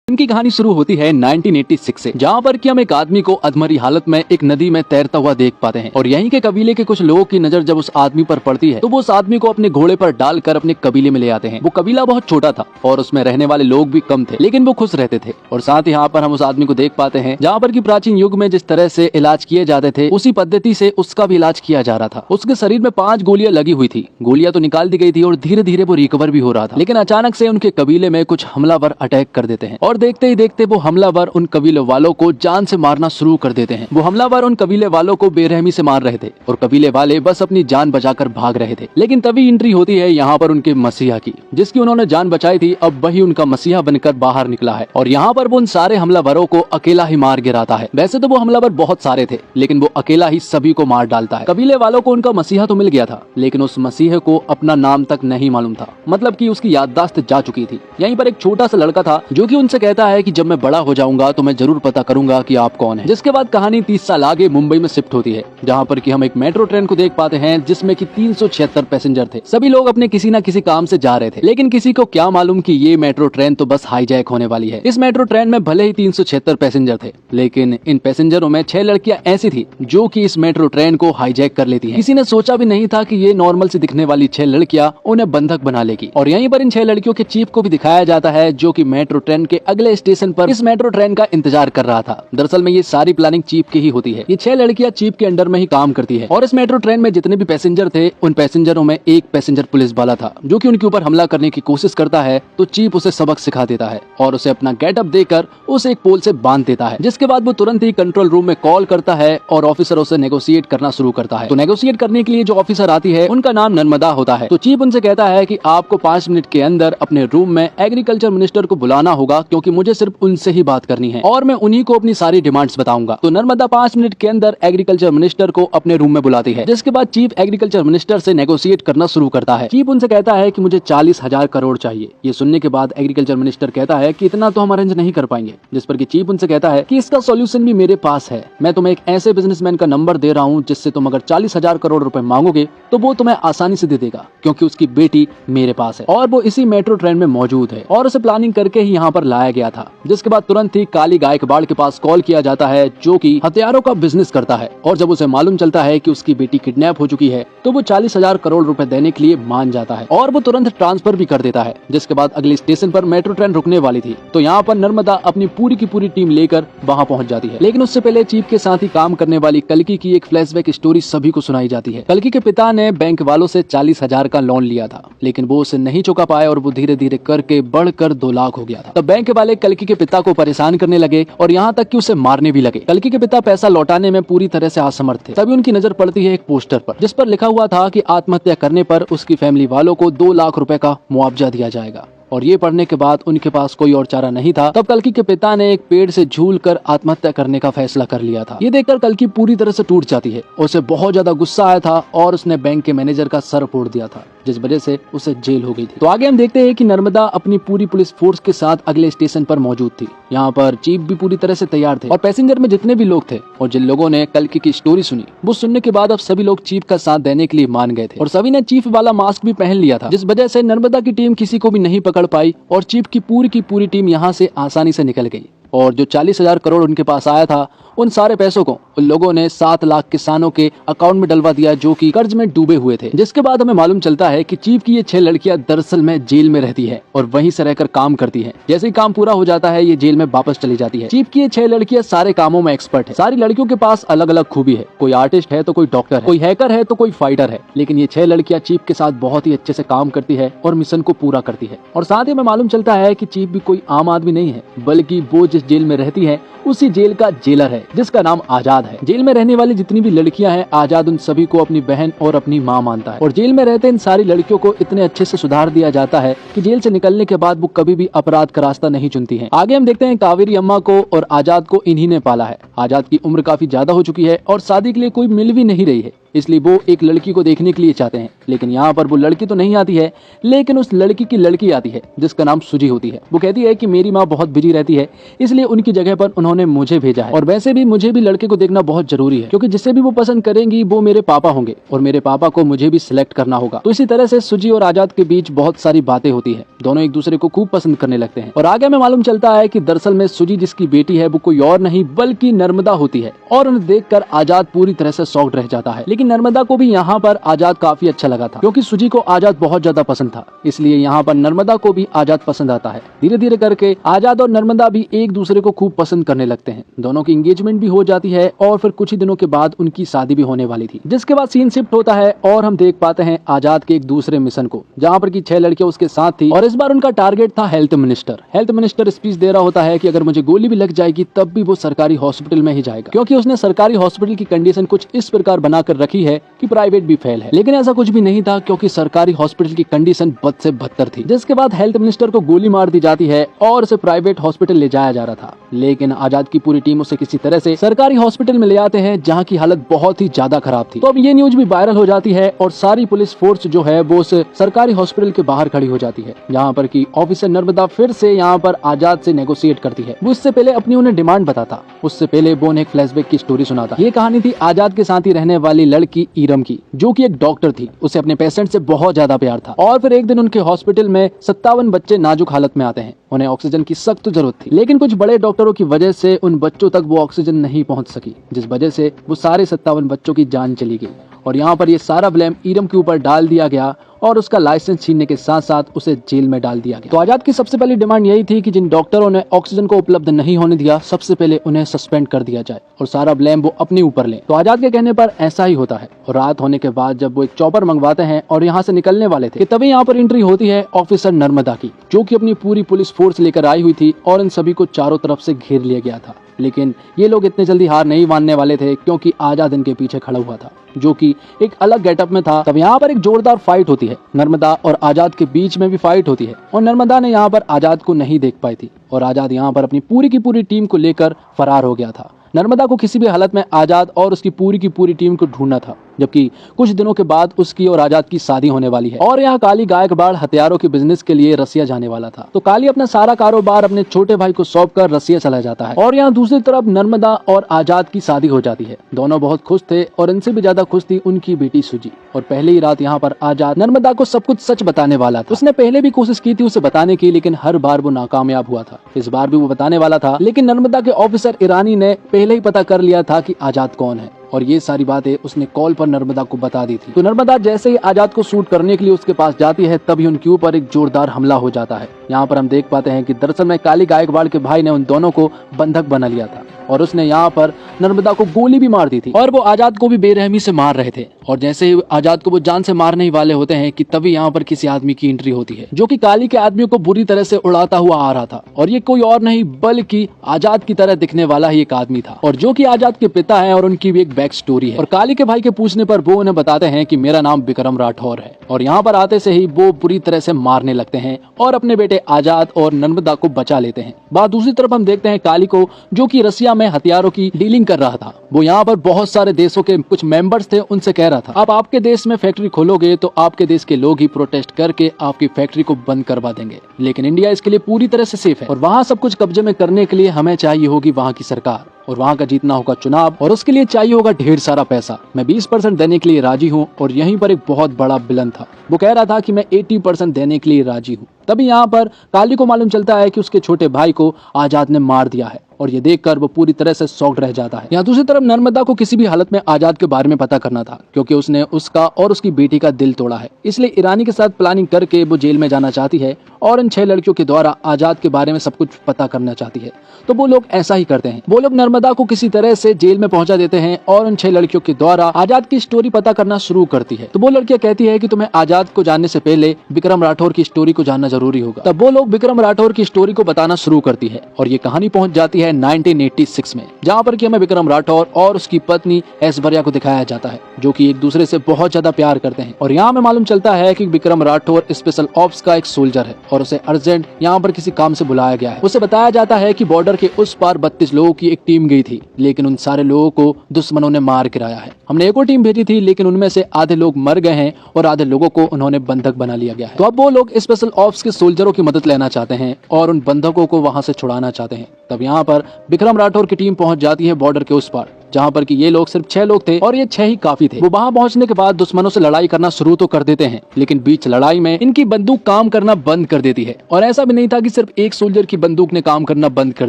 इनकी कहानी शुरू होती है 1986 से, जहाँ पर कि हम एक आदमी को अधमरी हालत में एक नदी में तैरता हुआ देख पाते हैं। और यहीं के कबीले के कुछ लोगों की नजर जब उस आदमी पर पड़ती है तो वो उस आदमी को अपने घोड़े पर डालकर अपने कबीले में ले आते हैं। वो कबीला बहुत छोटा था और उसमें रहने वाले लोग भी कम थे, लेकिन वो खुश रहते थे। और साथ ही यहाँ पर हम उस आदमी को देख पाते हैं जहाँ पर की प्राचीन युग में जिस तरह से इलाज किए जाते थे उसी पद्धति से उसका भी इलाज किया जा रहा था। उसके शरीर में 5 गोलियां लगी हुई थी। गोलियां तो निकाल दी गई थी और धीरे धीरे वो रिकवर भी हो रहा था, लेकिन अचानक से उनके कबीले में कुछ हमलावर अटैक कर देते हैं और देखते ही देखते वो हमलावर उन कबीले वालों को जान से मारना शुरू कर देते हैं। वो हमलावर उन कबीले वालों को बेरहमी से मार रहे थे और कबीले वाले बस अपनी जान बचाकर भाग रहे थे। लेकिन तभी एंट्री होती है यहाँ पर उनके मसीहा की, जिसकी उन्होंने जान बचाई थी। अब वही उनका मसीहा बनकर बाहर निकला है और यहाँ पर वो उन सारे हमलावरों को अकेला ही मार गिराता है। वैसे तो वो हमलावर बहुत सारे थे, लेकिन वो अकेला ही सभी को मार डालता है। कबीले वालों को उनका मसीहा तो मिल गया था, लेकिन उस मसीहे को अपना नाम तक नहीं मालूम था, मतलब कि उसकी याददाश्त जा चुकी थी। यहीं पर एक छोटा सा लड़का था जो कि उनसे कहता है कि जब मैं बड़ा हो जाऊंगा तो मैं जरूर पता करूंगा कि आप कौन है। जिसके बाद कहानी 30 साल आगे मुंबई में शिफ्ट होती है, जहाँ पर कि हम एक मेट्रो ट्रेन को देख पाते हैं जिसमें कि 376 पैसेंजर थे। सभी लोग अपने किसी न किसी काम से जा रहे थे, लेकिन किसी को क्या मालूम कि ये मेट्रो ट्रेन तो बस हाईजैक होने वाली है। इस मेट्रो ट्रेन में भले ही 376 पैसेंजर थे, लेकिन इन पैसेंजरों में 6 लड़कियां ऐसी थी जो कि इस मेट्रो ट्रेन को हाईजैक कर लेती हैं। किसी ने सोचा भी नहीं था कि ये नॉर्मल से दिखने वाली 6 लड़कियां उन्हें बंधक बना लेगी। और यहीं पर इन 6 लड़कियों के चीफ को भी दिखाया जाता है जो कि मेट्रो ट्रेन के अगले स्टेशन पर इस मेट्रो ट्रेन का इंतजार कर रहा था। दरअसल में ये सारी प्लानिंग चीफ की ही होती है। ये 6 लड़कियां चीफ के अंडर में ही काम करती है और इस मेट्रो ट्रेन में जितने भी पैसेंजर थे उन पैसेंजरों में एक पैसेंजर पुलिस वाला था जो कि उनके ऊपर हमला करने की कोशिश करता है। तो चीफ उसे सबक सिखा देता है और उसे अपना गेटअप देकर उसे एक पोल से बांध देता है, जिसके बाद वो तुरंत ही कंट्रोल रूम में कॉल करता है और ऑफिसरों से नेगोशिएट करना शुरू करता है। तो नेगोशिएट करने के लिए जो ऑफिसर आती है उनका नाम नर्मदा होता है। तो चीफ उनसे कहता है कि आपको 5 मिनट के अंदर अपने रूम में एग्रीकल्चर मिनिस्टर को बुलाना होगा, क्योंकि मुझे सिर्फ उनसे ही बात करनी है और मैं उन्हीं को अपनी सारी डिमांड्स बताऊंगा। तो नर्मदा 5 मिनट के अंदर एग्रीकल्चर मिनिस्टर को अपने रूम में बुलाती है, जिसके बाद चीफ एग्रीकल्चर मिनिस्टर से नेगोशिएट करना शुरू करता है। चीफ उनसे कहता है कि मुझे 40,000 करोड़ चाहिए। ये सुनने के बाद एग्रीकल्चर मिनिस्टर कहता है कि इतना तो हम अरेंज नहीं कर पाएंगे, जिस पर कि चीफ उनसे कहता है कि इसका सॉल्यूशन भी मेरे पास है। मैं तुम्हें एक ऐसे बिजनेसमैन का नंबर दे रहा हूँ जिससे तुम अगर 40,000 करोड़ रुपए मांगोगे तो वो तुम्हें आसानी से दे देगा, क्योंकि उसकी बेटी मेरे पास है और वो इसी मेट्रो ट्रेन में मौजूद है और उसे प्लानिंग करके ही यहाँ पर लाया गया था। जिसके बाद तुरंत ही काली गायकवाड़ के पास कॉल किया जाता है जो कि हथियारों का बिजनेस करता है। और जब उसे मालूम चलता है कि उसकी बेटी किडनैप हो चुकी है तो वो 40,000 करोड़ रुपए देने के लिए मान जाता है और वो तुरंत ट्रांसफर भी कर देता है। जिसके बाद अगले स्टेशन पर मेट्रो ट्रेन रुकने वाली थी, तो यहाँ पर नर्मदा अपनी पूरी की पूरी टीम लेकर वहाँ पहुँच जाती है। लेकिन उससे पहले चीफ के साथ ही काम करने वाली कल्कि की एक फ्लैशबैक स्टोरी सभी को सुनाई जाती है। कल्कि के पिता ने बैंक वालों से 40,000 का लोन लिया था, लेकिन वो उसे नहीं चुका पाए और वो धीरे धीरे करके बढ़कर 2 लाख हो गया था। तब बैंक वाले कल्कि के पिता को परेशान करने लगे और यहाँ तक कि उसे मारने भी लगे। कल्कि के पिता पैसा लौटाने में पूरी तरह से असमर्थ थे। तभी उनकी नजर पड़ती है एक पोस्टर पर, जिस पर लिखा हुआ था कि आत्महत्या करने पर उसकी फैमिली वालों को 2 लाख रुपए का मुआवजा दिया जाएगा। और ये पढ़ने के बाद उनके पास कोई और चारा नहीं था। तब कल्कि के पिता ने एक पेड़ से झूलकर आत्महत्या करने का फैसला कर लिया था। ये देखकर कल्कि पूरी तरह से टूट जाती है। उसे बहुत ज्यादा गुस्सा आया था और उसने बैंक के मैनेजर का सर फोड़ दिया था, जिस वजह से उसे जेल हो गई थी। तो आगे हम देखते हैं कि नर्मदा अपनी पूरी पुलिस फोर्स के साथ अगले स्टेशन पर मौजूद थी। यहाँ पर चीफ भी पूरी तरह से तैयार थे और पैसेंजर में जितने भी लोग थे और जिन लोगों ने कल्कि की स्टोरी सुनी, वो सुनने के बाद अब सभी लोग चीफ का साथ देने के लिए मान गए थे और सभी ने चीफ वाला मास्क भी पहन लिया था, जिस वजह से नर्मदा की टीम किसी को भी नहीं पकड़ पाई और चीफ की पूरी टीम यहाँ से आसानी से निकल गई। और जो 40,000 करोड़ उनके पास आया था, उन सारे पैसों को उन लोगों ने 7 लाख किसानों के अकाउंट में डलवा दिया जो कि कर्ज में डूबे हुए थे। जिसके बाद हमें मालूम चलता है कि चीफ की ये 6 लड़कियां दरअसल में जेल में रहती है और वहीं से रहकर काम करती हैं। जैसे ही काम पूरा हो जाता है ये जेल में वापस चली जाती है। चीफ की ये 6 लड़कियां सारे कामों में एक्सपर्ट है। सारी लड़कियों के पास अलग अलग खूबी है। कोई आर्टिस्ट है तो कोई डॉक्टर है, कोई हैकर है तो कोई फाइटर है, लेकिन ये 6 लड़कियां चीफ के साथ बहुत ही अच्छे से काम करती है और मिशन को पूरा करती है। और साथ ही हमें मालूम चलता है कि चीफ भी कोई आम आदमी नहीं है, बल्कि वो जिस जेल में रहती है उसी जेल का जेलर है, जिसका नाम आजाद है। जेल में रहने वाली जितनी भी लड़कियां हैं, आजाद उन सभी को अपनी बहन और अपनी माँ मानता है और जेल में रहते इन सारी लड़कियों को इतने अच्छे से सुधार दिया जाता है कि जेल से निकलने के बाद वो कभी भी अपराध का रास्ता नहीं चुनती हैं। आगे हम देखते हैं कावेरी अम्मा को और आजाद को इन्हीं ने पाला है। आजाद की उम्र काफी ज्यादा हो चुकी है और शादी के लिए कोई मिल भी नहीं रही है, इसलिए वो एक लड़की को देखने के लिए चाहते हैं। लेकिन यहाँ पर वो लड़की तो नहीं आती है, लेकिन उस लड़की की लड़की आती है जिसका नाम सुजी होती है। वो कहती है कि मेरी माँ बहुत बिजी रहती है, इसलिए उनकी जगह पर उन्होंने उन्होंने मुझे भेजा है। और वैसे भी मुझे भी लड़के को देखना बहुत जरूरी है, क्योंकि जिसे भी वो पसंद करेंगी वो मेरे पापा होंगे और मेरे पापा को मुझे भी सिलेक्ट करना होगा। तो इसी तरह से सुजी और आजाद के बीच बहुत सारी बातें होती है। दोनों एक दूसरे को खूब पसंद करने लगते हैं और आगे में मालूम चलता है कि दरअसल में सुजी जिसकी बेटी है वो कोई और नहीं बल्कि नर्मदा होती है। और उन्हें देखकर आजाद पूरी तरह से शॉक्ड रह जाता है। लेकिन नर्मदा को भी यहाँ पर आजाद काफी अच्छा लगा था, क्योंकि सुजी को आजाद बहुत ज्यादा पसंद था, इसलिए यहाँ पर नर्मदा को भी आजाद पसंद आता है। धीरे धीरे करके आजाद और नर्मदा भी एक दूसरे को खूब पसंद करने लगते हैं। दोनों की एंगेजमेंट भी हो जाती है और फिर कुछ ही दिनों के बाद उनकी शादी भी होने वाली थी, जिसके बाद सीन शिफ्ट होता है और हम देख पाते हैं आजाद के एक दूसरे मिशन को, जहाँ पर की 6 लड़कियां उसके साथ थी और इस बार उनका टारगेट था health minister. Health minister speech दे रहा होता है कि अगर मुझे गोली भी लग जाएगी तब भी वो सरकारी हॉस्पिटल में ही जाएगा, क्योंकि उसने सरकारी हॉस्पिटल की कंडीशन कुछ इस प्रकार बनाकर रखी है कि प्राइवेट भी फेल है। लेकिन ऐसा कुछ भी नहीं था, क्योंकि सरकारी हॉस्पिटल की कंडीशन बद से बदतर थी। जिसके बाद हेल्थ मिनिस्टर को गोली मार दी जाती है और उसे प्राइवेट हॉस्पिटल ले जाया जा रहा था। लेकिन आजाद की पूरी टीम उसे किसी तरह से सरकारी हॉस्पिटल में ले आते हैं, जहाँ की हालत बहुत ही ज्यादा खराब थी। तो अब ये न्यूज भी वायरल हो जाती है और सारी पुलिस फोर्स जो है वो उस सरकारी हॉस्पिटल के बाहर खड़ी हो जाती है, जहाँ पर की ऑफिसर नर्मदा फिर से यहाँ पर आजाद से नेगोशिएट करती है। वो इससे पहले अपनी उन्हें डिमांड बताता, उससे पहले वो उन्हें एक फ्लैशबैक की स्टोरी सुनाता। ये कहानी थी आजाद के साथ ही रहने वाली लड़की इरम की, जो कि एक डॉक्टर थी। उसे अपने पेशेंट से बहुत ज्यादा प्यार था और फिर एक दिन उनके हॉस्पिटल में 57 बच्चे नाजुक हालत में आते हैं। उन्हें ऑक्सीजन की सख्त जरूरत थी, लेकिन कुछ बड़े डॉक्टरों की वजह से उन बच्चों तक वो ऑक्सीजन नहीं पहुंच सकी, जिस वजह से वो सारे 57 बच्चों की जान चली गई। और यहाँ पर ये सारा ब्लेम इरम के ऊपर डाल दिया गया और उसका लाइसेंस छीनने के साथ साथ उसे जेल में डाल दिया गया। तो आजाद की सबसे पहली डिमांड यही थी कि जिन डॉक्टरों ने ऑक्सीजन को उपलब्ध नहीं होने दिया, सबसे पहले उन्हें सस्पेंड कर दिया जाए और सारा ब्लेम वो अपने ऊपर लें। तो आजाद के कहने पर ऐसा ही होता है और रात होने के बाद जब वो एक चॉपर मंगवाते हैं और यहाँ से निकलने वाले थे, तभी यहाँ पर एंट्री होती है ऑफिसर नर्मदा की, जो कि अपनी पूरी पुलिस फोर्स लेकर आई हुई थी और इन सभी को चारों तरफ से घेर लिया गया था। लेकिन ये लोग इतने जल्दी हार नहीं मानने वाले थे, क्योंकि आजाद इनके पीछे खड़ा हुआ था, जो कि एक अलग गेटअप में था। तब यहाँ पर एक जोरदार फाइट होती है, नर्मदा और आजाद के बीच में भी फाइट होती है और नर्मदा ने यहाँ पर आजाद को नहीं देख पाई थी और आजाद यहाँ पर अपनी पूरी की पूरी टीम को लेकर फरार हो गया था। नर्मदा को किसी भी हालत में आजाद और उसकी पूरी की पूरी टीम को ढूंढना था, जबकि कुछ दिनों के बाद उसकी और आजाद की शादी होने वाली है और यहाँ काली गायकवाड़ हथियारों के बिजनेस के लिए रसिया जाने वाला था। तो काली अपना सारा कारोबार अपने छोटे भाई को सौंप कर रसिया चला जाता है और यहाँ दूसरी तरफ नर्मदा और आजाद की शादी हो जाती है। दोनों बहुत खुश थे और इनसे भी ज्यादा खुश थी उनकी बेटी सुजी। और पहले ही रात यहाँ पर आजाद नर्मदा को सब कुछ सच बताने वाला था। उसने पहले भी कोशिश की थी उसे बताने की, लेकिन हर बार वो नाकामयाब हुआ था। इस बार भी वो बताने वाला था, लेकिन नर्मदा के ऑफिसर ईरानी ने पहले ही पता कर लिया था कि आजाद कौन है और ये सारी बातें उसने कॉल पर नर्मदा को बता दी थी। तो नर्मदा जैसे ही आजाद को शूट करने के लिए उसके पास जाती है, तभी उनके ऊपर एक जोरदार हमला हो जाता है। यहाँ पर हम देख पाते हैं कि दरअसल में काली गायकवाड़ के भाई ने उन दोनों को बंधक बना लिया था और उसने यहाँ पर नर्मदा को गोली भी मार दी थी और वो आजाद को भी बेरहमी से मार रहे थे। और जैसे ही आजाद को वो जान से मारने ही वाले होते हैं कि तभी यहाँ पर किसी आदमी की एंट्री होती है, जो कि काली के आदमी को बुरी तरह से उड़ाता हुआ आ रहा था। और ये कोई और नहीं बल्कि आजाद की तरह दिखने वाला ही एक आदमी था, और जो कि आजाद के पिता है और उनकी भी एक बैक स्टोरी है। और काली के भाई के पूछने पर वो उन्हें बताते हैं कि मेरा नाम विक्रम राठौर है। और यहाँ पर आते से ही वो बुरी तरह से मारने लगते हैं और अपने बेटे आजाद और नर्मदा को बचा लेते हैं। बात दूसरी तरफ हम देखते हैं काली को, जो कि रसिया में हथियारों की डीलिंग कर रहा था। वो यहाँ पर बहुत सारे देशों के कुछ मेंबर्स थे, उनसे कह रहा था आप आपके देश में फैक्ट्री खोलोगे तो आपके देश के लोग ही प्रोटेस्ट करके आपकी फैक्ट्री को बंद करवा देंगे, लेकिन इंडिया इसके लिए पूरी तरह से सेफ है और वहाँ सब कुछ कब्जे में करने के लिए हमें चाहिए होगी वहाँ की सरकार और वहाँ का जीतना होगा चुनाव और उसके लिए चाहिए होगा ढेर सारा पैसा। मैं 20% देने के लिए राजी हूँ। और यहीं पर एक बहुत बड़ा विलन था, वो कह रहा था कि मैं 80% देने के लिए राजी हूँ। तभी यहाँ पर काली को मालूम चलता है कि उसके छोटे भाई को आजाद ने मार दिया है और ये देखकर वो पूरी तरह से शॉक्ड रह जाता है। यहाँ दूसरी तरफ नर्मदा को किसी भी हालत में आजाद के बारे में पता करना था, क्योंकि उसने उसका और उसकी बेटी का दिल तोड़ा है। इसलिए ईरानी के साथ प्लानिंग करके वो जेल में जाना चाहती है और इन 6 लड़कियों के द्वारा आजाद के बारे में सब कुछ पता करना चाहती है। तो वो लोग ऐसा ही करते हैं, वो लोग नर्मदा को किसी तरह से जेल में पहुंचा देते हैं और उन 6 लड़कियों के द्वारा आजाद की स्टोरी पता करना शुरू करती है। तो वो लड़कियां कहती है कि तुम्हें आजाद को जानने से पहले विक्रम राठौर की स्टोरी को जानना जरूरी होगा। तब वो लोग विक्रम राठौर की स्टोरी को बताना शुरू करती है और ये कहानी पहुंच जाती है 1986 में, जहाँ पर कि हमें विक्रम राठौर और उसकी पत्नी ऐश्वर्या को दिखाया जाता है, जो कि एक दूसरे से बहुत ज्यादा प्यार करते हैं। और यहाँ में मालूम चलता है कि विक्रम राठौर स्पेशल ऑप्स का एक सोल्जर है और उसे अर्जेंट यहाँ पर किसी काम से बुलाया गया है। उसे बताया जाता है कि बॉर्डर के उस पार 32 लोगों की एक टीम गई थी, लेकिन उन सारे लोगों को दुश्मनों ने मार गिराया है। हमने एक और टीम भेजी थी, लेकिन उनमें से आधे लोग मर गए हैं और आधे लोगों को उन्होंने बंधक बना लिया गया है। तो अब वो लोग स्पेशल ऑप्स के सोल्जरों की मदद लेना चाहते हैं और उन बंधकों को वहां से छुड़ाना चाहते हैं। तब यहाँ पर विक्रम राठौर की टीम पहुंच जाती है बॉर्डर के उस पार, जहाँ पर कि ये लोग सिर्फ 6 लोग थे और ये 6 ही काफी थे। वो वहाँ पहुँचने के बाद दुश्मनों से लड़ाई करना शुरू तो कर देते हैं, लेकिन बीच लड़ाई में इनकी बंदूक काम करना बंद कर देती है। और ऐसा भी नहीं था कि सिर्फ एक सोल्जर की बंदूक ने काम करना बंद कर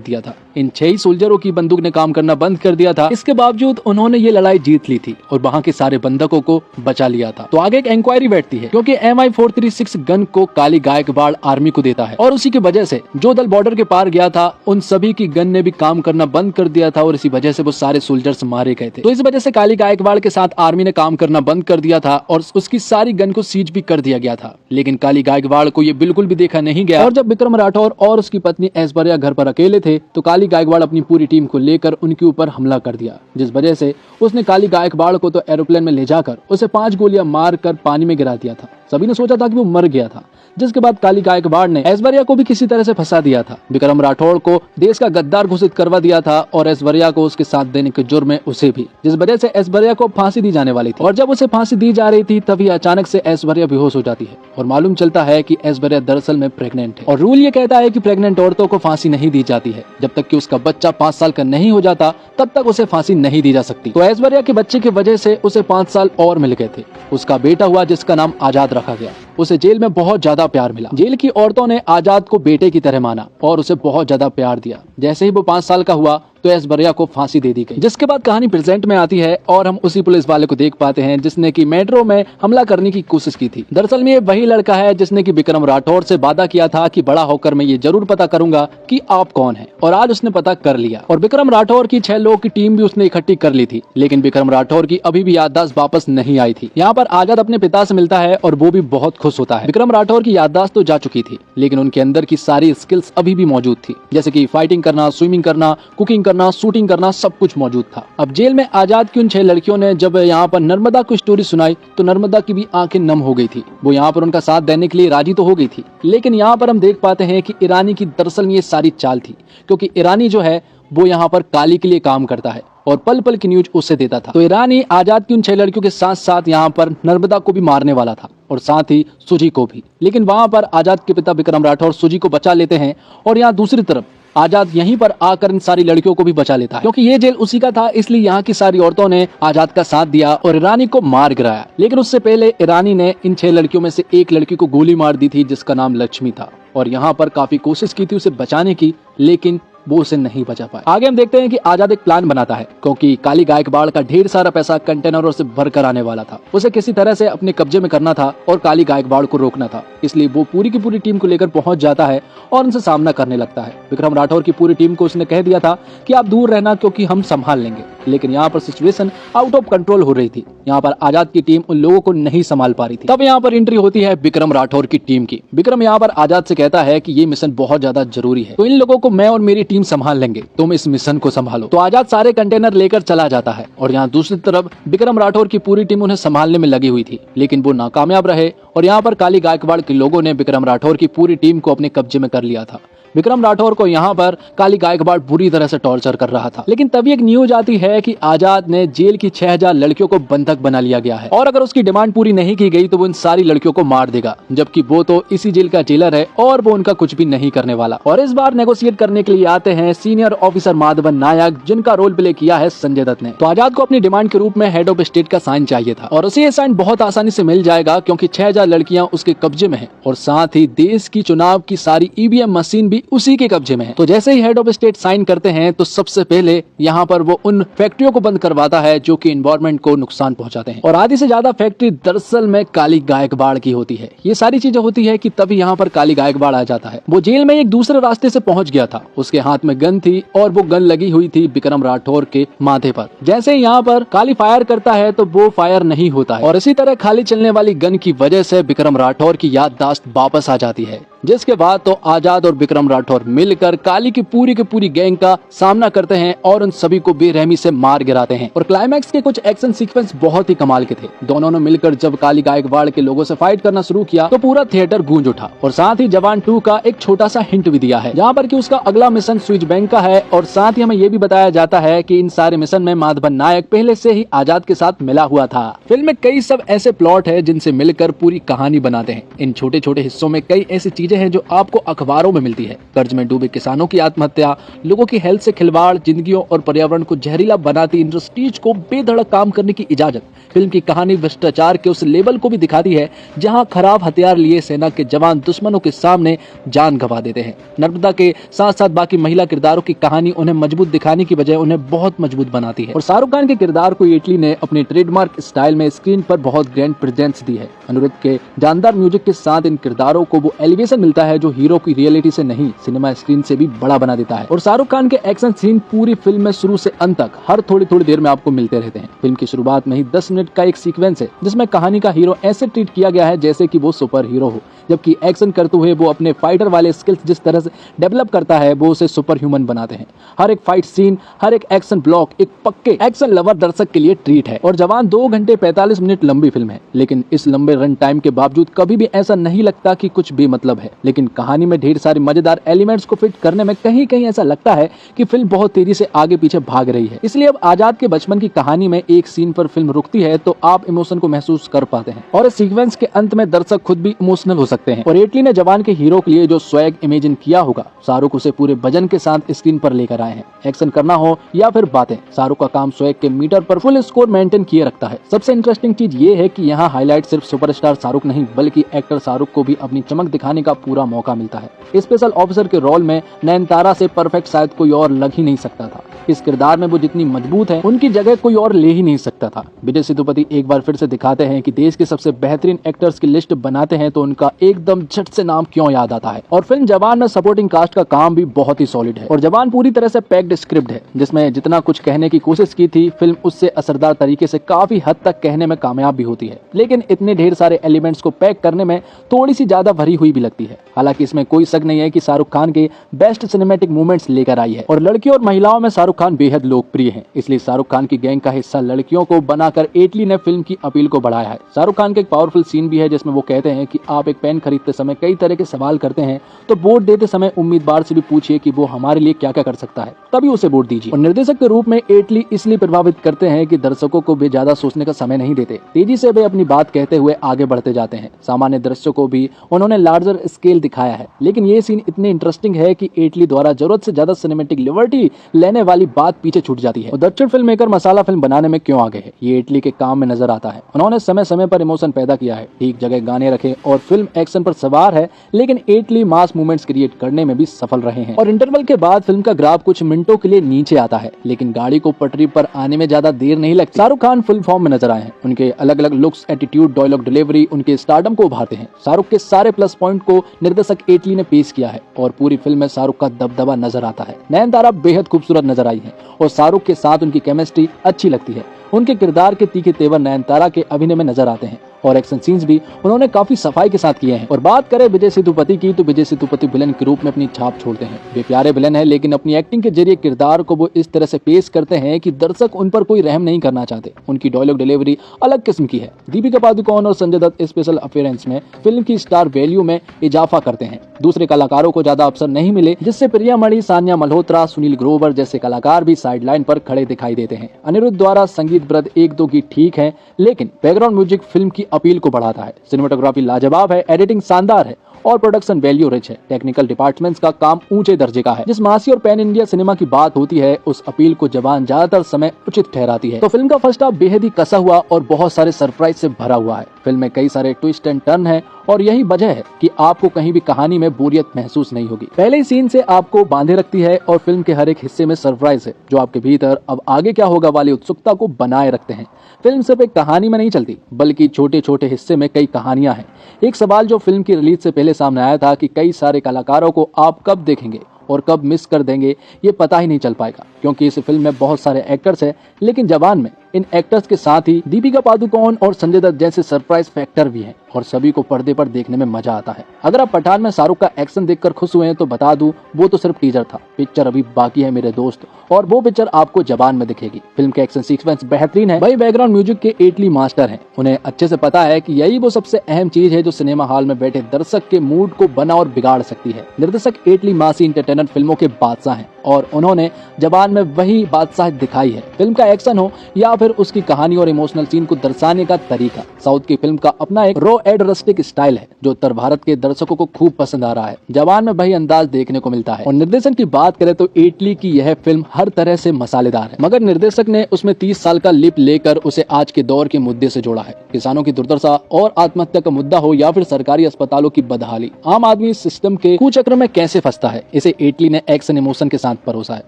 दिया था, इन 6 ही सोल्जरों की बंदूक ने काम करना बंद कर दिया था। इसके बावजूद उन्होंने ये लड़ाई जीत ली थी और वहाँ के सारे बंधकों को बचा लिया था। तो आगे एक इंक्वायरी बैठती है, क्योंकि MI436 गन को काली गायकवाड़ आर्मी को देता है और उसी की वजह से जो दल बॉर्डर के पार गया था उन सभी की गन ने भी काम करना बंद कर दिया था और इसी वजह से वो सारे सोल्जर्स मारे गए थे। तो इस वजह से काली गायकवाड़ के साथ आर्मी ने काम करना बंद कर दिया था और उसकी सारी गन को सीज भी कर दिया गया था। लेकिन काली गायकवाड़ को ये बिल्कुल भी देखा नहीं गया और जब विक्रम राठौर और उसकी पत्नी ऐश्वर्या घर पर अकेले थे तो काली गायकवाड़ अपनी पूरी टीम को लेकर उनके ऊपर हमला कर दिया, जिस वजह से उसने काली गायकवाड़ को तो एरोप्लेन में ले जाकर उसे 5 गोलियां मार कर पानी में गिरा दिया था। सभी ने सोचा था कि वो मर गया था, जिसके बाद काली गायकवाड़ ने ऐश्वर्या को भी किसी तरह से फंसा दिया था। विक्रम राठौड़ को देश का गद्दार घोषित करवा दिया था और ऐश्वर्या को उसके साथ देने के जुर्म में उसे भी, जिस वजह से ऐश्वर्या को फांसी दी जाने वाली थी। और जब उसे फांसी दी जा रही थी तभी अचानक से ऐश्वर्या बेहोश हो जाती है और मालूम चलता है कि ऐश्वर्या दरअसल में प्रेग्नेंट है। और रूल ये कहता है कि प्रेग्नेंट औरतों को फांसी नहीं दी जाती है, जब तक कि उसका बच्चा 5 साल का नहीं हो जाता तब तक उसे फांसी नहीं दी जा सकती। तो ऐश्वर्या के बच्चे की वजह से उसे 5 साल और मिल गए थे। उसका बेटा हुआ जिसका नाम आजाद रखा गया। उसे जेल में बहुत ज्यादा प्यार मिला। जेल की औरतों ने आजाद को बेटे की तरह माना और उसे बहुत ज्यादा प्यार दिया। जैसे ही वो 5 साल का हुआ तो ऐश्वर्या को फांसी दे दी गई, जिसके बाद कहानी प्रेजेंट में आती है और हम उसी पुलिस वाले को देख पाते हैं जिसने की मेट्रो में हमला करने की कोशिश की थी। दरअसल में ये वही लड़का है जिसने की विक्रम राठौर से वादा किया था कि बड़ा होकर मैं ये जरूर पता करूंगा कि आप कौन है, और आज उसने पता कर लिया। और विक्रम राठौर की 6 लोगों की टीम भी उसने इकट्ठी कर ली थी, लेकिन विक्रम राठौर की अभी भी याददाश्त वापस नहीं आई थी। यहाँ पर आजाद अपने पिता से मिलता है और वो भी बहुत खुश होता है। विक्रम राठौर की याददाश्त तो जा चुकी थी, लेकिन उनके अंदर की सारी स्किल्स अभी भी मौजूद थी, जैसे कि फाइटिंग करना, स्विमिंग करना, कुकिंग करना, शूटिंग करना, सब कुछ मौजूद था। अब जेल में आजाद की उन 6 लड़कियों ने जब यहाँ पर नर्मदा को स्टोरी सुनाई तो नर्मदा की भी आंखें नम हो गई थी। वो यहाँ पर उनका साथ देने के लिए राजी तो हो गई थी, लेकिन यहाँ पर हम देख पाते हैं कि ईरानी की दरअसल में ये सारी चाल थी, क्योंकि ईरानी जो है वो यहाँ पर काली के लिए काम करता है और पल पल की न्यूज उससे देता था। तो ईरानी आजाद की उन 6 लड़कियों के साथ साथ यहाँ पर नर्मदा को भी मारने वाला था और साथ ही सुजी को भी, लेकिन वहां पर आजाद के पिता विक्रम राठौर सुजी को बचा लेते हैं और यहाँ दूसरी तरफ आजाद यहीं पर आकर इन सारी लड़कियों को भी बचा लेता है, क्योंकि ये जेल उसी का था, इसलिए यहाँ की सारी औरतों ने आजाद का साथ दिया और ईरानी को मार गिराया। लेकिन उससे पहले ईरानी ने इन 6 लड़कियों में से एक लड़की को गोली मार दी थी जिसका नाम लक्ष्मी था, और यहाँ पर काफी कोशिश की थी उसे बचाने की, लेकिन वो उसे नहीं बचा पाया। आगे हम देखते हैं कि आजाद एक प्लान बनाता है, क्योंकि काली गायकवाड़ का ढेर सारा पैसा कंटेनरों से भरकर आने वाला था। उसे किसी तरह से अपने कब्जे में करना था और काली गायकवाड़ को रोकना था, इसलिए वो पूरी की पूरी टीम को लेकर पहुंच जाता है और उनसे सामना करने लगता है। विक्रम राठौर की पूरी टीम को उसने कह दिया था कि आप दूर रहना क्योंकि हम संभाल लेंगे, लेकिन यहाँ पर सिचुएशन आउट ऑफ कंट्रोल हो रही थी। यहाँ पर आजाद की टीम उन लोगों को नहीं संभाल पा रही थी। तब यहाँ पर एंट्री होती है विक्रम राठौर की टीम की। विक्रम यहाँ पर आजाद से कहता है कि ये मिशन बहुत ज्यादा जरूरी है, तो इन लोगों को मैं और मेरी टीम संभाल लेंगे, तुम इस मिशन को संभालो। तो आजाद सारे कंटेनर लेकर चला जाता है और यहाँ दूसरी तरफ विक्रम राठौर की पूरी टीम उन्हें संभालने में लगी हुई थी, लेकिन वो नाकामयाब रहे और यहाँ पर काली गायकवाड़ के लोगों ने विक्रम राठौर की पूरी टीम को अपने कब्जे में कर लिया था। विक्रम राठौर को यहाँ पर काली गायकवाड़ बुरी तरह से टॉर्चर कर रहा था, लेकिन तभी एक न्यूज आती है कि आजाद ने जेल की 6000 लड़कियों को बंधक बना लिया गया है और अगर उसकी डिमांड पूरी नहीं की गई तो वो इन सारी लड़कियों को मार देगा, जबकि वो तो इसी जेल का जेलर है और वो उनका कुछ भी नहीं करने वाला। और इस बार नेगोशिएट करने के लिए आते हैं सीनियर ऑफिसर माधवन नायक, जिनका रोल प्ले किया है संजय दत्त ने। तो आजाद को अपनी डिमांड के रूप में हेड ऑफ स्टेट का साइन चाहिए था और उसे ये साइन बहुत आसानी से मिल जाएगा, क्योंकि 6000 लड़कियां उसके कब्जे में है और साथ ही देश की चुनाव की सारी ईवीएम मशीन भी उसी के कब्जे में है। तो जैसे ही हेड ऑफ स्टेट साइन करते हैं तो सबसे पहले यहाँ पर वो उन फैक्ट्रियों को बंद करवाता है जो कि एनवायरनमेंट को नुकसान पहुंचाते हैं, और आधी से ज्यादा फैक्ट्री दरअसल में काली गायकवाड़ की होती है। ये सारी चीजें होती है कि तभी यहाँ पर काली गायकवाड़ आ जाता है। वो जेल में एक दूसरे रास्ते से पहुंच गया था, उसके हाथ में गन थी और वो गन लगी हुई थी विक्रम राठौर के माथे पर। जैसे ही यहाँ पर काली फायर करता है तो वो फायर नहीं होता है और इसी तरह खाली चलने वाली गन की वजह से विक्रम राठौर की याददाश्त वापस आ जाती है, जिसके बाद तो आजाद और विक्रम राठौर मिलकर काली की पूरी गैंग का सामना करते हैं और उन सभी को बेरहमी से मार गिराते हैं। और क्लाइमैक्स के कुछ एक्शन सीक्वेंस बहुत ही कमाल के थे। दोनों ने मिलकर जब काली गायकवाड़ के लोगों से फाइट करना शुरू किया तो पूरा थिएटर गूंज उठा, और साथ ही जवान 2 का एक छोटा सा हिंट भी दिया है, जहाँ पर कि उसका अगला मिशन स्विच बैंक का है। और साथ ही हमें ये भी बताया जाता है कि इन सारे मिशन में माधवन नायक पहले से ही आजाद के साथ मिला हुआ था। फिल्म में कई सब ऐसे प्लॉट है जिनसे मिलकर पूरी कहानी बनाते हैं। इन छोटे छोटे हिस्सों में कई ऐसी चीजें चीजें हैं जो आपको अखबारों में मिलती है। कर्ज में डूबे किसानों की आत्महत्या, लोगों की हेल्थ से खिलवाड़, जिंदगियों और पर्यावरण को जहरीला बनाती इंडस्ट्रीज को बेधड़क काम करने की इजाजत। फिल्म की कहानी भ्रष्टाचार के उस लेवल को भी दिखाती है जहां खराब हथियार लिए सेना के जवान दुश्मनों के सामने जान गंवा देते हैं। नर्मदा के साथ साथ बाकी महिला किरदारों की कहानी उन्हें मजबूत दिखाने की बजाय उन्हें बहुत मजबूत बनाती है। और शाहरुख खान के किरदार को एटली ने अपने ट्रेडमार्क स्टाइल में स्क्रीन पर बहुत ग्रैंड प्रेजेंस दी है। अनिरुद्ध के जानदार म्यूजिक के साथ इन किरदारों को वो एलिवेशन मिलता है जो हीरो की रियलिटी से नहीं, सिनेमा स्क्रीन से भी बड़ा बना देता है। और शाहरुख खान के एक्शन सीन पूरी फिल्म में शुरू से अंत तक हर थोड़ी थोड़ी देर में आपको मिलते रहते हैं। फिल्म की शुरुआत में ही 10 मिनट का एक सीक्वेंस है जिसमें कहानी का हीरो ऐसे ट्रीट किया गया है जैसे कि वो सुपर हीरो हो, जबकि एक्शन करते हुए वो अपने फाइटर वाले स्किल्स जिस तरह से डेवलप करता है वो उसे सुपर ह्यूमन बनाते हैं। हर एक फाइट सीन, हर एक एक्शन ब्लॉक एक पक्के एक्शन लवर दर्शक के लिए ट्रीट है। और जवान 2 घंटे 45 मिनट लंबी फिल्म है, लेकिन इस लंबे रन टाइम के बावजूद कभी भी ऐसा नहीं लगता कि कुछ बेमतलब है। लेकिन कहानी में ढेर सारे मजेदार एलिमेंट्स को फिट करने में कहीं कहीं ऐसा लगता है कि फिल्म बहुत तेजी से आगे पीछे भाग रही है। इसलिए अब आजाद के बचपन की कहानी में एक सीन पर फिल्म रुकती है तो आप इमोशन को महसूस कर पाते हैं और इस सीक्वेंस के अंत में दर्शक खुद भी इमोशनल हो सकते हैं। और एटली ने जवान के हीरो के लिए जो स्वैग इमेजिन किया होगा, शाहरुख उसे पूरे वजन के साथ स्क्रीन पर लेकर आए हैं। एक्शन करना हो या फिर बातें, शाहरुख का काम स्वैग के मीटर पर फुल स्कोर मेंटेन किए रखता है। सबसे इंटरेस्टिंग चीज ये है कि यहाँ हाईलाइट सिर्फ सुपरस्टार शाहरुख नहीं बल्कि एक्टर शाहरुख को भी अपनी चमक दिखाने का पूरा मौका मिलता है। स्पेशल ऑफिसर के रोल में नयनतारा से परफेक्ट शायद कोई और लग ही नहीं सकता था। इस किरदार में वो जितनी मजबूत है उनकी जगह कोई और ले ही नहीं सकता था। विजय सेतुपति एक बार फिर से दिखाते हैं कि देश के सबसे बेहतरीन एक्टर्स की लिस्ट बनाते हैं तो उनका एकदम झट से नाम क्यों याद आता है। और फिल्म जवान में सपोर्टिंग कास्ट का काम भी बहुत ही सॉलिड है और जवान पूरी तरह से पैक्ड स्क्रिप्ट है जिसमें जितना कुछ कहने की कोशिश की थी फिल्म उससे असरदार तरीके से काफी हद तक कहने में कामयाब भी होती है। लेकिन इतने ढेर सारे एलिमेंट्स को पैक करने में थोड़ी सी ज्यादा भरी हुई भी लगती है। हालांकि इसमें कोई शक नहीं है कि शाहरुख खान के बेस्ट सिनेमैटिक मूवमेंट्स लेकर आई है और लड़कियों और महिलाओं में शाहरुख खान बेहद लोकप्रिय हैं। इसलिए शाहरुख खान की गैंग का हिस्सा लड़कियों को बनाकर एटली ने फिल्म की अपील को बढ़ाया है। शाहरुख खान के एक पावरफुल सीन भी है जिसमें वो कहते हैं कि आप एक पेन खरीदते समय कई तरह के सवाल करते हैं तो वोट देते समय उम्मीदवार से भी पूछिए कि वो हमारे लिए क्या क्या कर सकता है, तभी उसे वोट दीजिए। और निर्देशक के रूप में एटली इसलिए प्रभावित करते हैं कि दर्शकों को वे ज्यादा सोचने का समय नहीं देते, तेजी से वे अपनी बात कहते हुए आगे बढ़ते जाते हैं। सामान्य दृश्यों को भी उन्होंने लार्जर स्केल दिखाया है, लेकिन ये सीन इतने इंटरेस्टिंग है कि एटली द्वारा जरूरत से ज्यादा सिनेमेटिक लिबर्टी लेने वाली बात पीछे छूट जाती है। और दक्षिण फिल्म मेकर मसाला फिल्म बनाने में क्यों आगे है ये एटली के काम में नजर आता है। उन्होंने समय समय पर इमोशन पैदा किया है, ठीक जगह गाने रखे और फिल्म एक्शन पर सवार है, लेकिन एटली मास मूवमेंट्स क्रिएट करने में भी सफल रहे हैं। और इंटरवल के बाद फिल्म का ग्राफ कुछ मिनटों के लिए नीचे आता है, लेकिन गाड़ी को पटरी पर आने में ज्यादा देर नहीं लगती। शाहरुख खान फुल फॉर्म में नजर आए हैं, उनके अलग अलग लुक्स, एटीट्यूड, डायलॉग डिलीवरी उनके स्टारडम को उभारते हैं। शाहरुख के सारे प्लस पॉइंट को निर्देशक एटली ने पेश किया है और पूरी फिल्म में शाहरुख का दबदबा नजर आता है। नयनतारा बेहद खूबसूरत नजर आई है और शाहरुख के साथ उनकी केमिस्ट्री अच्छी लगती है। उनके किरदार के तीखे तेवर नयनतारा के अभिनय में नजर आते हैं और एक्शन सीन्स भी उन्होंने काफी सफाई के साथ किए हैं। और बात करें विजय सेतुपति की तो विजय सेतुपति विलन के रूप में अपनी छाप छोड़ते हैं। वे प्यारे विलन है, लेकिन अपनी एक्टिंग के जरिए किरदार को वो इस तरह से पेश करते हैं कि दर्शक उन पर कोई रहम नहीं करना चाहते। उनकी डायलॉग डिलीवरी अलग किस्म की है। दीपिका पादुकोण और संजय दत्त स्पेशल अपीयरेंस में फिल्म की स्टार वैल्यू में इजाफा करते हैं। दूसरे कलाकारों को ज्यादा अवसर नहीं मिले, जिससे प्रिया मणि, सान्या मल्होत्रा, सुनील ग्रोवर जैसे कलाकार भी साइडलाइन पर खड़े दिखाई देते हैं। अनिरुद्ध द्वारा संगीत ब्रत एक दो की ठीक है, लेकिन बैकग्राउंड म्यूजिक फिल्म की अपील को बढ़ाता है। सिनेमेटोग्राफी लाजवाब है, एडिटिंग शानदार है और प्रोडक्शन वैल्यू रिच है। टेक्निकल डिपार्टमेंट्स का काम ऊंचे दर्जे का है। जिस मासी और पैन इंडिया सिनेमा की बात होती है उस अपील को जवान ज्यादातर समय उचित ठहराती है। तो फिल्म का फर्स्ट हाफ बेहद ही कसा हुआ और बहुत सारे सरप्राइज से भरा हुआ है। फिल्म में कई सारे ट्विस्ट एंड टर्न है और यही वजह है कि आपको कहीं भी कहानी में बोरियत महसूस नहीं होगी। पहले ही सीन से आपको बांधे रखती है और फिल्म के हर एक हिस्से में सरप्राइज है जो आपके भीतर अब आगे क्या होगा वाली उत्सुकता को बनाए रखते हैं। फिल्म सिर्फ एक कहानी में नहीं चलती बल्कि छोटे छोटे हिस्से में कई कहानियां हैं। एक सवाल जो फिल्म की रिलीज से पहले सामने आया था कि कई सारे कलाकारों को आप कब देखेंगे और कब मिस कर देंगे ये पता ही नहीं चल पाएगा, क्योंकि इस फिल्म में बहुत सारे एक्टर्स हैं, लेकिन जवान में इन एक्टर्स के साथ ही दीपिका पादुकोण और संजय दत्त जैसे सरप्राइज फैक्टर भी हैं और सभी को पर्दे पर देखने में मजा आता है। अगर आप पठान में शाहरुख का एक्शन देखकर खुश हुए हैं तो बता दूं वो तो सिर्फ टीजर था, पिक्चर अभी बाकी है मेरे दोस्त, और वो पिक्चर आपको जवान में दिखेगी। फिल्म के एक्शन सीक्वेंस बेहतरीन है। वही बैकग्राउंड म्यूजिक के एटली मास्टर हैं, उन्हें अच्छे से पता है कि यही वो सबसे अहम चीज है जो सिनेमा हॉल में बैठे दर्शक के मूड को बना और बिगाड़ सकती है। निर्देशक एटली मासी एंटरटेनर फिल्मों के बादशाह हैं और उन्होंने जवान में वही बादशाह दिखाई है। फिल्म का एक्शन हो या फिर उसकी कहानी और इमोशनल सीन को दर्शाने का तरीका, साउथ की फिल्म का अपना एक रॉ एंड रस्टिक स्टाइल है जो उत्तर भारत के दर्शकों को खूब पसंद आ रहा है। जवान में वही अंदाज देखने को मिलता है। और निर्देशन की बात करें तो इटली की यह फिल्म हर तरह से मसालेदार है, मगर निर्देशक ने उसमें 30 साल का लिप लेकर उसे आज के दौर के मुद्दे से जोड़ा है। किसानों की दुर्दशा और आत्महत्या का मुद्दा हो या फिर सरकारी अस्पतालों की बदहाली, आम आदमी सिस्टम के कुचक्र में कैसे फंसता है, इसे इटली ने एक्शन इमोशन के साथ परोसा है।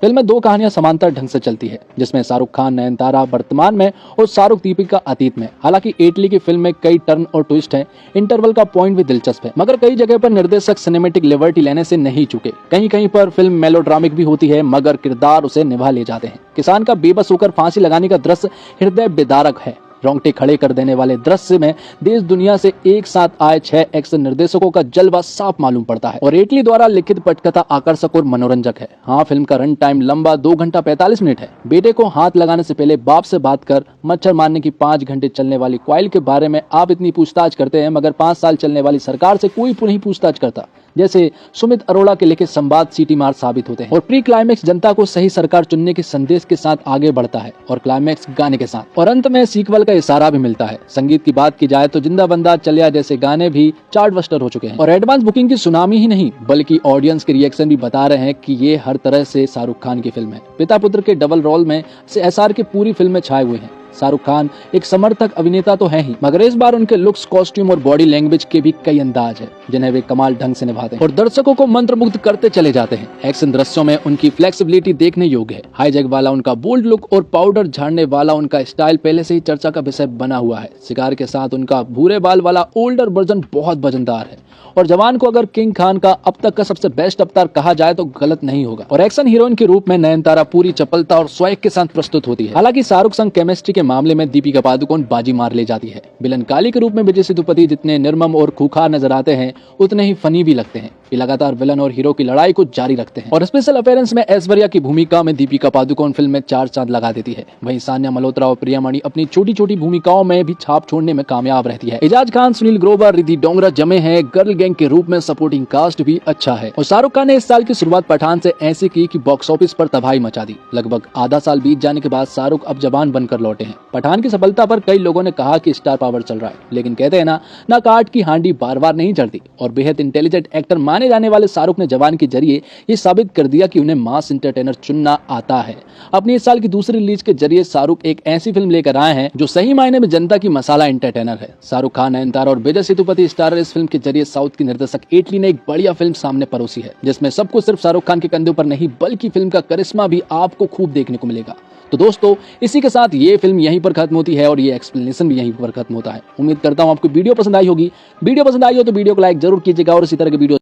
फिल्म में 2 कहानियां समांतर ढंग से चलती है, जिसमें शाहरुख खान नयनतारा वर्तमान में और शाहरुख दीपिका अतीत में। हालांकि इटली की फिल्म में कई टर्न और ट्विस्ट हैं, इंटरवल का पॉइंट भी दिलचस्प है, मगर कई जगह पर निर्देशक सिनेमैटिक लिबर्टी लेने से नहीं चुके। कहीं कहीं पर फिल्म मेलोड्रामिक भी होती है, मगर किरदार उसे निभा ले जाते हैं। किसान का बेबस होकर फांसी लगाने का दृश्य हृदय बेदारक है। रोंगटे खड़े कर देने वाले दृश्य में देश दुनिया से एक साथ आए 6 एक्शन निर्देशकों का जलवा साफ मालूम पड़ता है। और इटली द्वारा लिखित पटकथा आकर्षक और मनोरंजक है। हाँ, फिल्म का रन टाइम लंबा 2 घंटा 45 मिनट है। बेटे को हाथ लगाने से पहले बाप से बात कर मच्छर मारने की 5 घंटे चलने वाली क्वाइल के बारे में आप इतनी पूछताछ करते हैं, मगर 5 साल चलने वाली सरकार से कोई नहीं पूछताछ करता। जैसे सुमित अरोड़ा के लिखे संवाद सीटी मार साबित होते हैं। और प्री क्लाइमेक्स जनता को सही सरकार चुनने के संदेश के साथ आगे बढ़ता है और क्लाइमेक्स गाने के साथ, और अंत में सीक्वल का इशारा भी मिलता है। संगीत की बात की जाए तो जिंदा बंदा चलिया जैसे गाने भी चार्ट बस्टर हो चुके हैं। और एडवांस बुकिंग की सुनामी ही नहीं बल्कि ऑडियंस के रिएक्शन भी बता रहे हैं कि ये हर तरह से शाहरुख खान की फिल्म है। पिता पुत्र के डबल रोल में से एसआर की पूरी फिल्म में छाए हुए हैं। शाहरुख खान एक समर्थक अभिनेता तो है ही, मगर इस बार उनके लुक्स, कॉस्ट्यूम और बॉडी लैंग्वेज के भी कई अंदाज है जिन्हें वे कमाल ढंग से निभाते हैं और दर्शकों को मंत्रमुग्ध करते चले जाते हैं। एक्शन दृश्यों में उनकी फ्लेक्सिबिलिटी देखने योग्य है। हाईजैक वाला उनका बोल्ड लुक और पाउडर झाड़ने वाला उनका स्टाइल पहले से ही चर्चा का विषय बना हुआ है। शिकार के साथ उनका भूरे बाल वाला ओल्डर वर्जन बहुत वजनदार है। और जवान को अगर किंग खान का अब तक का सबसे बेस्ट अवतार कहा जाए तो गलत नहीं होगा। और एक्शन हीरोइन के रूप में नयनतारा पूरी चपलता और स्वैग के साथ प्रस्तुत होती है। हालांकि शाहरुख संग केमिस्ट्री के मामले में दीपिका पादुकोण बाजी मार ले जाती है। विलन काली के रूप में विजय सेतुपति जितने निर्मम और खूंखार नजर आते हैं, उतने ही फनी भी लगते हैं। ये लगातार विलन और हीरो की लड़ाई को जारी रखते हैं। और स्पेशल अपीयरेंस में ऐश्वर्या की भूमिका में दीपिका पादुकोण फिल्म में 4 चांद लगा देती है। वहीं सान्या मल्होत्रा और प्रियामणि अपनी छोटी छोटी भूमिकाओं में भी छाप छोड़ने में कामयाब रहती है। एजाज खान, सुनील ग्रोवर, रिद्धि डोंगरा जमे हैं। गर्ल गैंग के रूप में सपोर्टिंग कास्ट भी अच्छा है। और शाहरुख खान ने इस साल की शुरुआत पठान से ऐसी की कि बॉक्स ऑफिस पर तबाही मचा दी। लगभग आधा साल बीत जाने के बाद शाहरुख अब जवान बनकर लौटे हैं। पठान की सफलता पर कई लोगों ने कहा कि स्टार पावर चल रहा है, लेकिन कहते हैं ना काट की हांडी बार बार नहीं चढ़ती। और बेहद इंटेलिजेंट एक्टर माने जाने वाले शाहरुख ने जवान के जरिए ये साबित कर दिया कि उन्हें मास इंटरटेनर चुनना आता है। अपनी इस साल की दूसरी रिलीज के जरिए शाहरुख एक ऐसी फिल्म लेकर आए हैं जो सही मायने में जनता की मसाला इंटरटेनर है। शाहरुख खान, नयनतारा और विजय सेतुपति स्टारर इस फिल्म के जरिए साउथ की निर्देशक इटली ने एक बढ़िया फिल्म सामने परोसी है, जिसमें सबको सिर्फ शाहरुख खान के कंधों पर नहीं बल्कि फिल्म का करिश्मा भी आपको खूब देखने को मिलेगा। तो दोस्तों, इसी के साथ ये फिल्म यहीं पर खत्म होती है और ये एक्सप्लेनेशन भी यहीं पर खत्म होता है। उम्मीद करता हूँ आपको वीडियो पसंद आई होगी। वीडियो पसंद आई हो तो वीडियो को लाइक जरूर कीजिएगा और इसी तरह के वीडियो